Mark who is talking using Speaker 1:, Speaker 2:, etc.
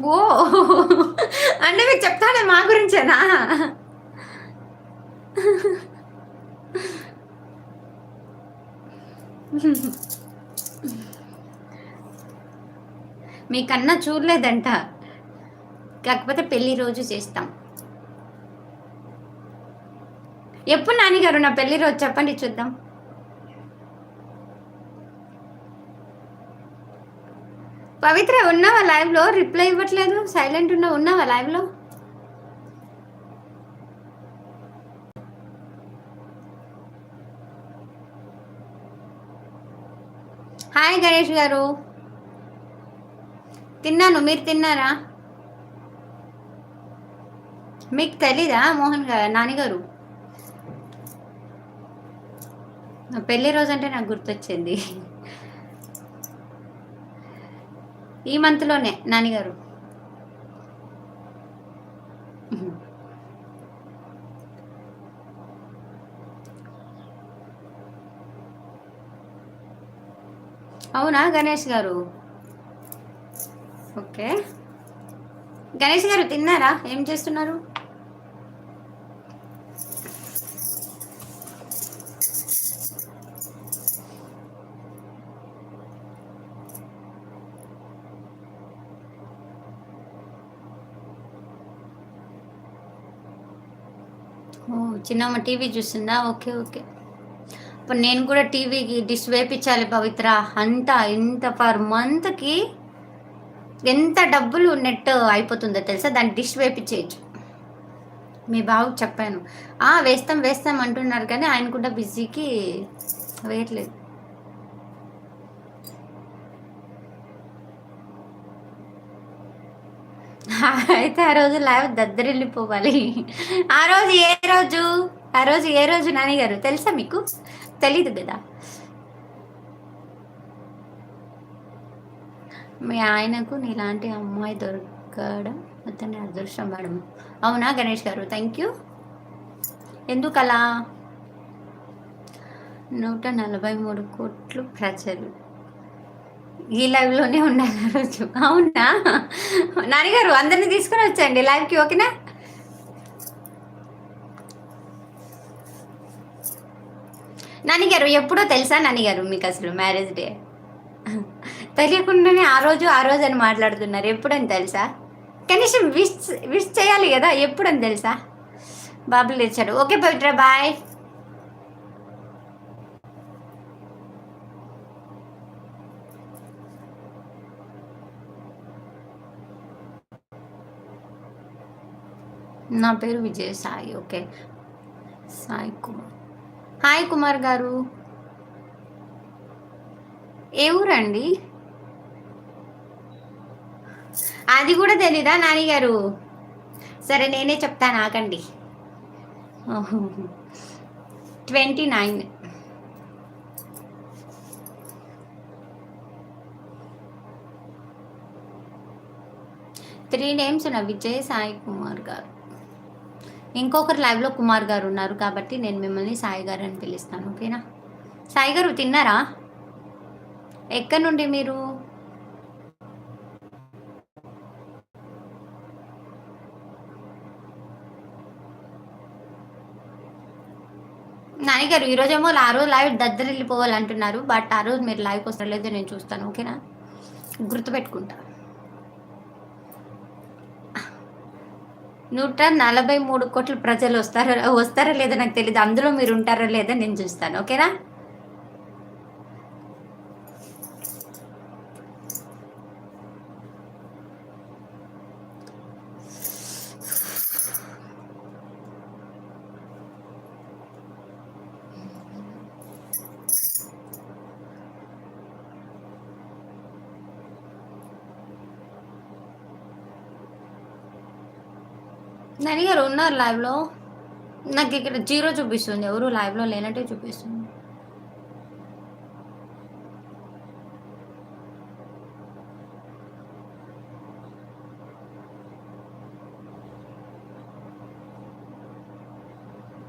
Speaker 1: ఓ అంటే మీకు చెప్తానే మా గురించేనా? మీకన్నా చూడలేదంట. కాకపోతే పెళ్లి రోజు చేస్తాం. ఎప్పుడు నాని గారు నా పెళ్లి రోజు చెప్పండి చూద్దాం. పవిత్ర ఉన్నావా లైవ్‌లో? రిప్లై ఇవ్వట్లేదు. సైలెంట్ ఉన్నావా లైవ్‌లో? హాయ్ గణేష్ గారు. తిన్నాను. మీరు తిన్నారా? మీకు తెలీదా నాని గారు? నా పెళ్లి రోజు అంటే నాకు గుర్తొచ్చింది. ఈ మంత్‌లోనే నానిగారు. అవునా గణేష్ గారు? ఓకే. గణేష్ గారు తిన్నారా? ఏం చేస్తున్నారు? ఓహ్! చిన్నమ్మ టీవీ చూస్తుందా? ఓకే. ఓకే. ఇప్పుడు నేను కూడా టీవీకి డిష్ వేపిచ్చాలి పవిత్ర. ఇంత పర్ మంత్‌కి ఎంత డబ్బులు నెట్ అయిపోతుందో తెలుసా? దానికి డిష్ వేపిచ్చేయొచ్చు. మీ బావకి చెప్పాను. వేస్తాం అంటున్నారు కానీ ఆయన కూడా బిజీకి వేయట్లేదు. అయితే ఆ రోజు లైవ్ దద్దరిల్లిపోవాలి. ఆ రోజు ఏ రోజు? ఆ రోజు ఏ రోజు నానిగారు తెలుసా మీకు? తెలీదు గదా! మీ ఆయనకు నీలాంటి అమ్మాయి దొరకడం అతని అదృష్టం మేడం. అవునా గణేష్ గారు? Thank you. ఎందుకలా? 143,00,00,000 ప్రజలు ఈ లైవ్‌లోనే ఉండాలి ఆ రోజు. అవునా? నానిగారు అందరిని తీసుకొని వచ్చేయండి లైవ్‌కి ఓకేనా? నానిగారు ఎప్పుడో తెలుసా నానిగారు మీకసలు మ్యారేజ్ డే? తెలియకుండానే ఆ రోజు అని మాట్లాడుతున్నారు. ఎప్పుడని తెలుసా? కనీసం విష్ చేయాలి గదా! ఎప్పుడని తెలుసా? బాబులు తెచ్చాడు. ఓకే పవిత్ర బాయ్. నా పేరు విజయసాయి. ఓకే. సాయి కుమార్. హాయ్ కుమార్ గారు. ఏ ఊరండి? అది కూడా తెలీదా నానిగారు? సరే నేనే చెప్తాను ఆగండి. 29. 3 నేమ్స్ ఉన్న విజయ్ సాయి కుమార్ గారు. ఇంకొకరు లైవ్‌లో కుమార్ గారు ఉన్నారు కాబట్టి నేను మిమ్మల్ని సాయి గారు అని పిలుస్తాను. ఓకేనా? సాయి గారు తిన్నారా? ఎక్కడి నుండి మీరు? నానిగారు ఈరోజేమో ఆ రోజు లైవ్ దద్దరిల్లిపోవాలంటున్నారు. బట్ ఆ రోజు మీరు లైవ్‌కి వస్తారో లేదో నేను చూస్తాను. ఓకేనా? గుర్తుపెట్టుకుంటా. 143,00,00,000 ప్రజలు వస్తారా లేదో నాకు తెలీదు. అందులో మీరు ఉంటారో లేదో నేను చూస్తాను. ఓకేనా? నానిగారు ఉన్నారు లైవ్‌లో. నాకు ఇక్కడ 0 చూపిస్తుంది. ఎవరు లైవ్‌లో లేనట్టే చూపిస్తుంది.